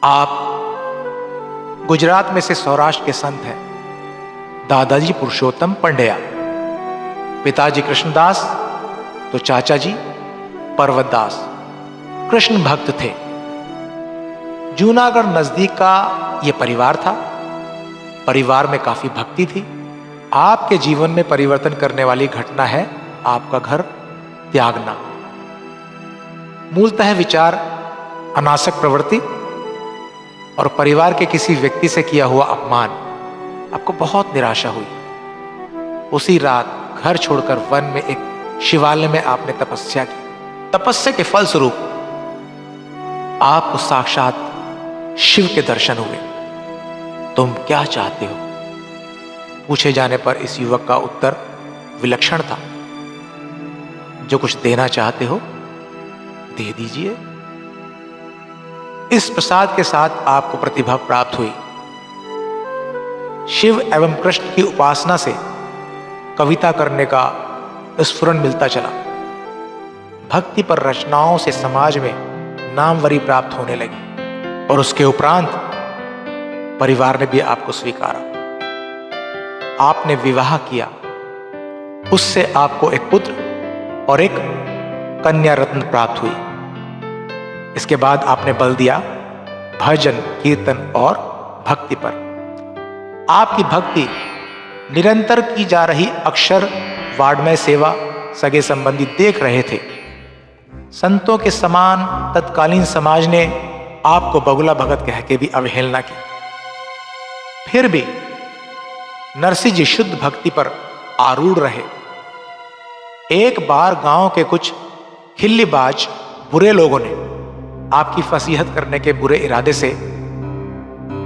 आप गुजरात में से सौराष्ट्र के संत हैं दादाजी पुरुषोत्तम पंड्या। पिताजी कृष्णदास तो चाचा जी पर्वतदास कृष्ण भक्त थे। जूनागढ़ नजदीक का यह परिवार था। परिवार में काफी भक्ति थी। आपके जीवन में परिवर्तन करने वाली घटना है आपका घर त्यागना। मूलतः विचार अनासक प्रवृत्ति और परिवार के किसी व्यक्ति से किया हुआ अपमान, आपको बहुत निराशा हुई। उसी रात घर छोड़कर वन में एक शिवालय में आपने तपस्या की। तपस्या के फलस्वरूप आपको साक्षात शिव के दर्शन हुए। तुम क्या चाहते हो? पूछे जाने पर इस युवक का उत्तर विलक्षण था। जो कुछ देना चाहते हो दे दीजिए। इस प्रसाद के साथ आपको प्रतिभा प्राप्त हुई। शिव एवं कृष्ण की उपासना से कविता करने का स्फुरन मिलता चला। भक्ति पर रचनाओं से समाज में नामवरी प्राप्त होने लगी और उसके उपरांत परिवार ने भी आपको स्वीकारा। आपने विवाह किया। उससे आपको एक पुत्र और एक कन्या रत्न प्राप्त हुई। इसके बाद आपने बल दिया भजन कीर्तन और भक्ति पर। आपकी भक्ति निरंतर की जा रही अक्षर वाड्मय सेवा सगे संबंधी देख रहे थे। संतों के समान तत्कालीन समाज ने आपको बगुला भगत कह के भी अवहेलना की। फिर भी नरसिंह जी शुद्ध भक्ति पर आरूढ़ रहे। एक बार गांव के कुछ खिल्लीबाज बुरे लोगों ने आपकी फसीहत करने के बुरे इरादे से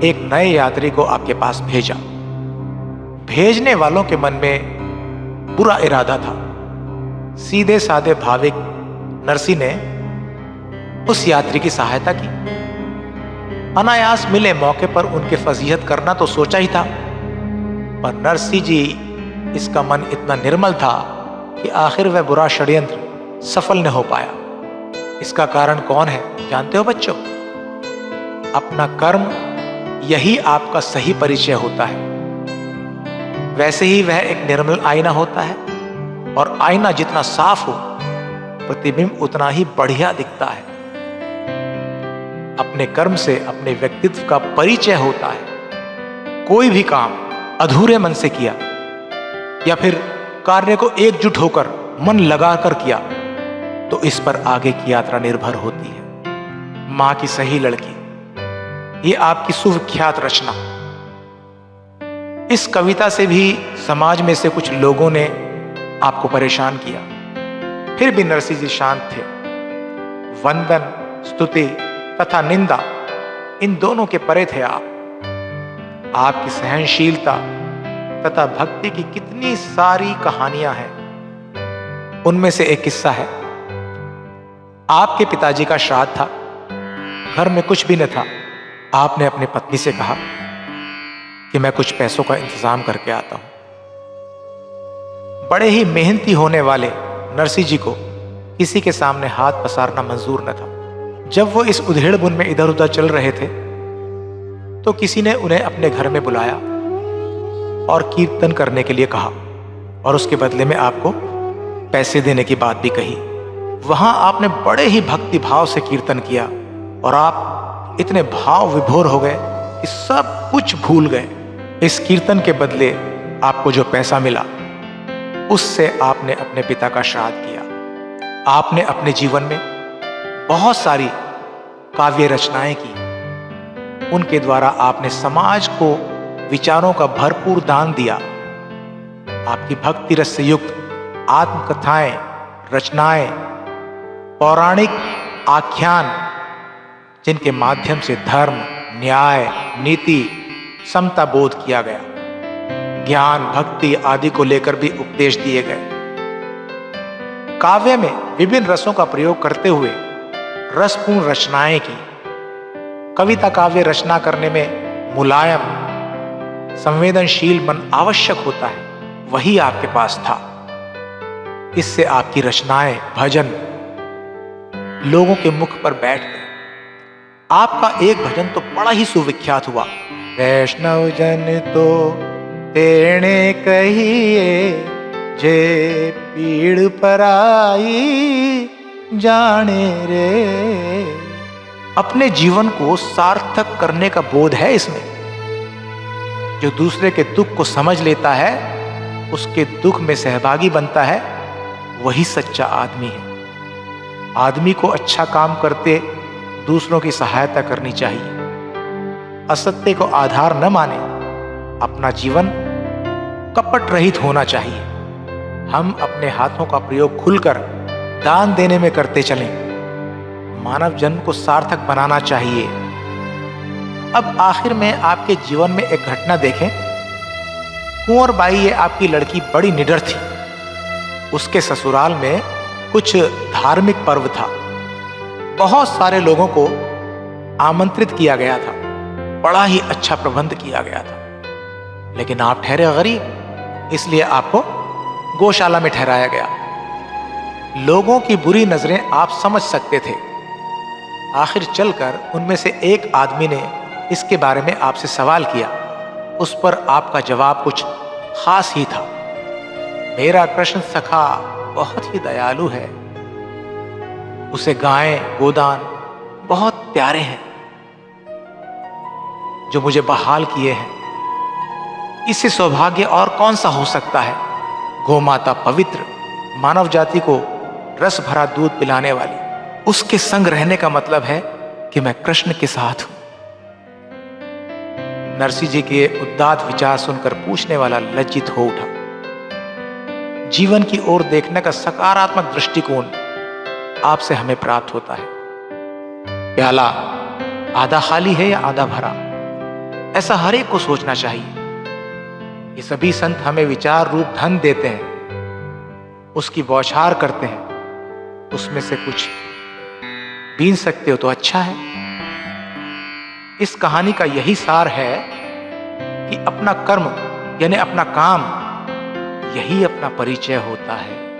एक नए यात्री को आपके पास भेजा। भेजने वालों के मन में बुरा इरादा था। सीधे साधे भाविक नरसिंह ने उस यात्री की सहायता की। अनायास मिले मौके पर उनके फजीहत करना तो सोचा ही था, पर नरसिंह जी इसका मन इतना निर्मल था कि आखिर वह बुरा षड्यंत्र सफल न हो पाया। इसका कारण कौन है जानते हो बच्चों? अपना कर्म, यही आपका सही परिचय होता है। वैसे ही वह एक निर्मल आईना होता है और आईना जितना साफ हो प्रतिबिंब उतना ही बढ़िया दिखता है। अपने कर्म से अपने व्यक्तित्व का परिचय होता है। कोई भी काम अधूरे मन से किया या फिर कार्य को एकजुट होकर मन लगाकर किया तो इस पर आगे की यात्रा निर्भर होती है। मां की सही लड़की, ये आपकी सुविख्यात रचना। इस कविता से भी समाज में से कुछ लोगों ने आपको परेशान किया। फिर भी नरसिंह जी शांत थे। वंदन, स्तुति तथा निंदा, इन दोनों के परे थे आप। आपकी सहनशीलता तथा भक्ति की कितनी सारी कहानियां हैं। उनमें से एक किस्सा है। आपके पिताजी का श्राद्ध था। घर में कुछ भी न था। आपने अपनी पत्नी से कहा कि मैं कुछ पैसों का इंतजाम करके आता हूं। बड़े ही मेहनती होने वाले नरसिंह जी को किसी के सामने हाथ पसारना मंजूर न था। जब वो इस उधेड़-बुन में इधर उधर चल रहे थे तो किसी ने उन्हें अपने घर में बुलाया और कीर्तन करने के लिए कहा और उसके बदले में आपको पैसे देने की बात भी कही। वहां आपने बड़े ही भक्ति भाव से कीर्तन किया और आप इतने भाव विभोर हो गए कि सब कुछ भूल गए। इस कीर्तन के बदले आपको जो पैसा मिला उससे आपने अपने पिता का श्राद्ध किया। आपने अपने जीवन में बहुत सारी काव्य रचनाएं की। उनके द्वारा आपने समाज को विचारों का भरपूर दान दिया। आपकी भक्ति रस से युक्त आत्मकथाएं, रचनाएं, पौराणिक आख्यान, जिनके माध्यम से धर्म, न्याय, नीति, समता बोध किया गया, ज्ञान, भक्ति आदि को लेकर भी उपदेश दिए गए। काव्य में विभिन्न रसों का प्रयोग करते हुए रसपूर्ण रचनाएं की। कविता काव्य रचना करने में मुलायम, संवेदनशील मन आवश्यक होता है, वही आपके पास था। इससे आपकी रचनाएं, भजन लोगों के मुख पर बैठ गए। आपका एक भजन तो बड़ा ही सुविख्यात हुआ, वैष्णव जन तो तेणे कहिए, जे पीड़ पराई जाने रे। अपने जीवन को सार्थक करने का बोध है इसमें। जो दूसरे के दुख को समझ लेता है, उसके दुख में सहभागी बनता है, वही सच्चा आदमी है। आदमी को अच्छा काम करते दूसरों की सहायता करनी चाहिए। असत्य को आधार न माने, अपना जीवन कपट रहित होना चाहिए। हम अपने हाथों का प्रयोग खुलकर दान देने में करते चलें। मानव जन्म को सार्थक बनाना चाहिए। अब आखिर में आपके जीवन में एक घटना देखें। कुंवर बाई, ये आपकी लड़की बड़ी निडर थी। उसके ससुराल में कुछ धार्मिक पर्व था। बहुत सारे लोगों को आमंत्रित किया गया था। बड़ा ही अच्छा प्रबंध किया गया था। लेकिन आप ठहरे गरीब, इसलिए आपको गौशाला में ठहराया गया। लोगों की बुरी नजरें आप समझ सकते थे। आखिर चलकर उनमें से एक आदमी ने इसके बारे में आपसे सवाल किया। उस पर आपका जवाब कुछ खास ही था। मेरा कृष्ण सखा बहुत ही दयालु है। उसे गायें गोदान बहुत प्यारे हैं जो मुझे बहाल किए हैं। इससे सौभाग्य और कौन सा हो सकता है। गौमाता पवित्र, मानव जाति को रस भरा दूध पिलाने वाली, उसके संग रहने का मतलब है कि मैं कृष्ण के साथ हूं। नरसिंह जी के उदात्त विचार सुनकर पूछने वाला लज्जित हो उठा। जीवन की ओर देखने का सकारात्मक दृष्टिकोण आपसे हमें प्राप्त होता है। प्याला आधा खाली है या आधा भरा, ऐसा हर एक को सोचना चाहिए। ये सभी संत हमें विचार रूप धन देते हैं, उसकी बौछार करते हैं। उसमें से कुछ बीन सकते हो तो अच्छा है। इस कहानी का यही सार है कि अपना कर्म यानी अपना काम, यही अपना परिचय होता है।